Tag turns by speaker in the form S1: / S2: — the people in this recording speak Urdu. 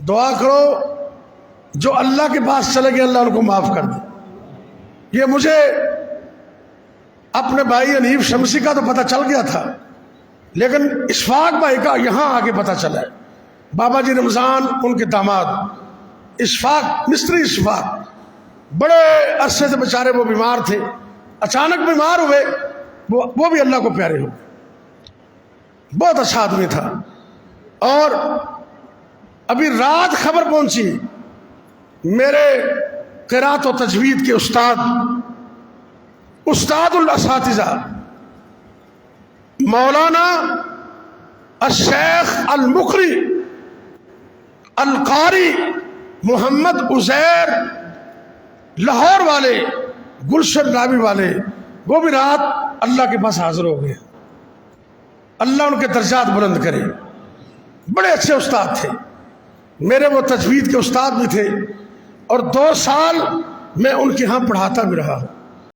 S1: دعا کرو جو اللہ کے پاس چلے گئے اللہ ان کو معاف کر دے۔ یہ مجھے اپنے بھائی حنیف شمسی کا تو پتہ چل گیا تھا، لیکن اشفاق بھائی کا یہاں آگے پتہ چلا ہے۔ بابا جی رمضان ان کے داماد اشفاق، مستری اشفاق، بڑے عرصے سے بیچارے وہ بیمار تھے، اچانک بیمار ہوئے، وہ بھی اللہ کو پیارے ہو گئے۔ بہت اچھا آدمی تھا۔ اور ابھی رات خبر پہنچی، میرے قرات و تجوید کے استاد الاساتذہ مولانا الشیخ المقری القاری محمد عزیر لاہور والے، گلشن راوی والے، وہ بھی رات اللہ کے پاس حاضر ہو گئے۔ اللہ ان کے درجات بلند کرے۔ بڑے اچھے استاد تھے، میرے وہ تجوید کے استاد بھی تھے، اور 2 سال میں ان کے ہاں پڑھاتا بھی رہا ہوں۔